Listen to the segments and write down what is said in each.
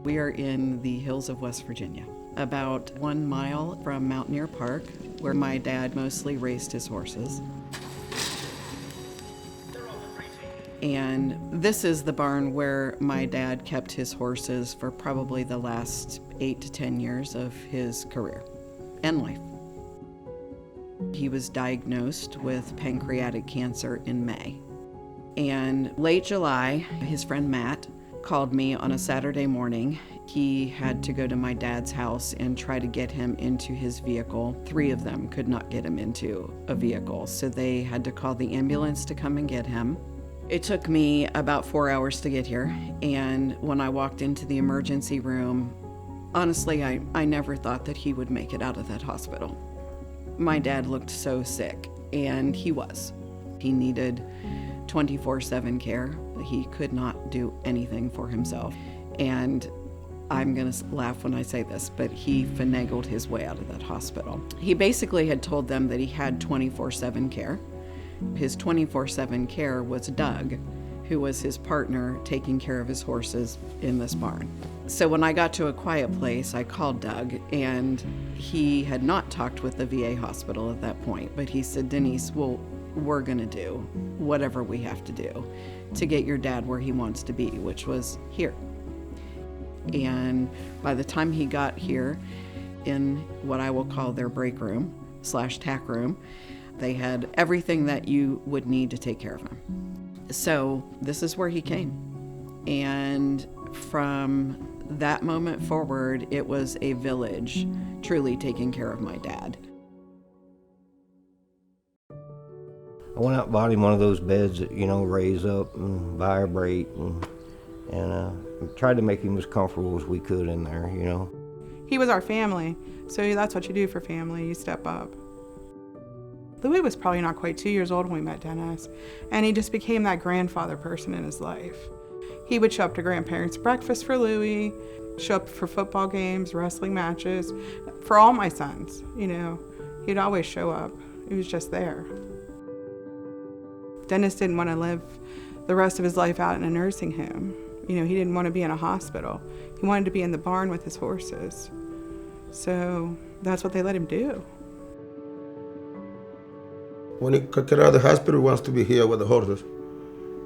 We are in the hills of West Virginia, about 1 mile from Mountaineer Park, where my dad mostly raced his horses. And this is the barn where my dad kept his horses for probably the last 8 to 10 years of his career and life. He was diagnosed with pancreatic cancer in May. And late July, his friend Matt called me on a Saturday morning. He had to go to my dad's house and try to get him into his vehicle. 3 of them could not get him into a vehicle, so they had to call the ambulance to come and get him. It took me about 4 hours to get here, and when I walked into the emergency room, honestly, I never thought that he would make it out of that hospital. My dad looked so sick, and he was. He needed 24/7 care. He could not do anything for himself. And I'm gonna laugh when I say this, but he finagled his way out of that hospital. He basically had told them that he had 24/7 care. His 24/7 care was Doug, who was his partner taking care of his horses in this barn. So when I got to a quiet place, I called Doug, and he had not talked with the VA hospital at that point, but he said, "Denise, well, we're gonna do whatever we have to do to get your dad where he wants to be," which was here. And by the time he got here, in what I will call their break room / tack room, they had everything that you would need to take care of him. So this is where he came. And from that moment forward, it was a village truly taking care of my dad. I went out and bought him one of those beds that, raise up and vibrate, and tried to make him as comfortable as we could in there, He was our family, so that's what you do for family, you step up. Louis was probably not quite 2 years old when we met Dennis, and he just became that grandfather person in his life. He would show up to grandparents' breakfast for Louis, show up for football games, wrestling matches, for all my sons, He'd always show up. He was just there. Dennis didn't want to live the rest of his life out in a nursing home. He didn't want to be in a hospital. He wanted to be in the barn with his horses. So that's what they let him do. When he got out of the hospital, he wants to be here with the horses.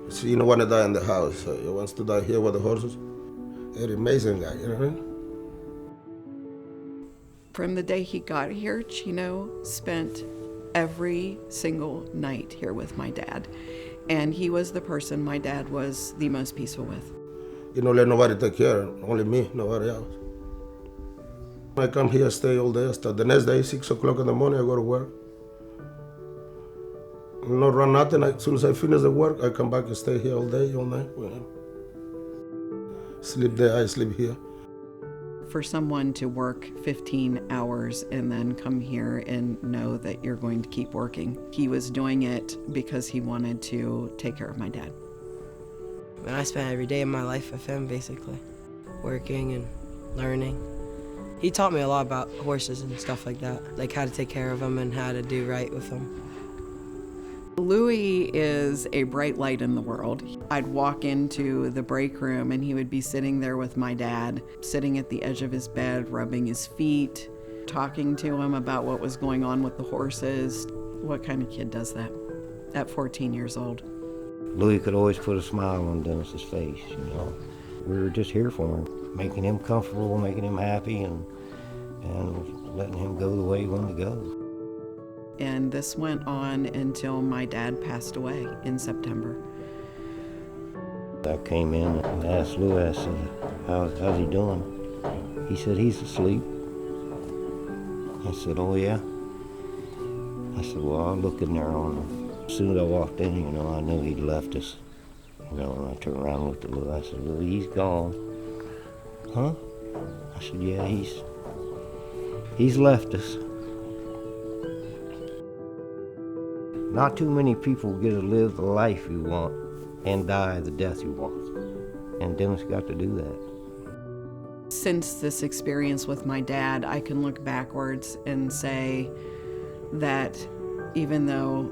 So he don't want to die in the house. So he wants to die here with the horses. An amazing guy, you know what I mean? From the day he got here, Chino spent every single night here with my dad. And he was the person my dad was the most peaceful with. You don't let nobody take care of him, only me, nobody else. I come here, stay all day. Start the next day, 6 o'clock in the morning, I go to work. Not run nothing. As soon as I finish the work, I come back and stay here all day, all night with him. Sleep there, I sleep here. For someone to work 15 hours and then come here and know that you're going to keep working, he was doing it because he wanted to take care of my dad. And I spent every day of my life with him, basically, working and learning. He taught me a lot about horses and stuff like that, like how to take care of them and how to do right with them. Louis is a bright light in the world. I'd walk into the break room and he would be sitting there with my dad, sitting at the edge of his bed, rubbing his feet, talking to him about what was going on with the horses. What kind of kid does that at 14 years old? Louis could always put a smile on Dennis's face, We were just here for him, making him comfortable, making him happy, and letting him go the way he wanted to go. And this went on until my dad passed away in September. I came in and asked Louis, I said, how's he doing? He said, he's asleep. I said, oh yeah? I said, well, I'll look in there on him. As soon as I walked in, I knew he'd left us. And I turned around and looked at Louis. I said, Louis, he's gone. Huh? I said, yeah, he's left us. Not too many people get to live the life you want and die the death you want. And Dennis got to do that. Since this experience with my dad, I can look backwards and say that even though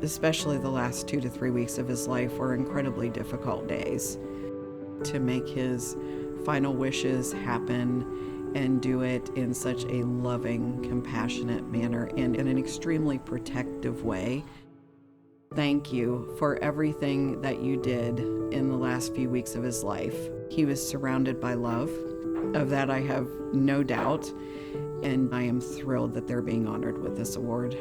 especially the last 2 to 3 weeks of his life were incredibly difficult days, to make his final wishes happen and do it in such a loving, compassionate manner and in an extremely protective way. Thank you for everything that you did in the last few weeks of his life. He was surrounded by love. Of that, I have no doubt, and I am thrilled that they're being honored with this award.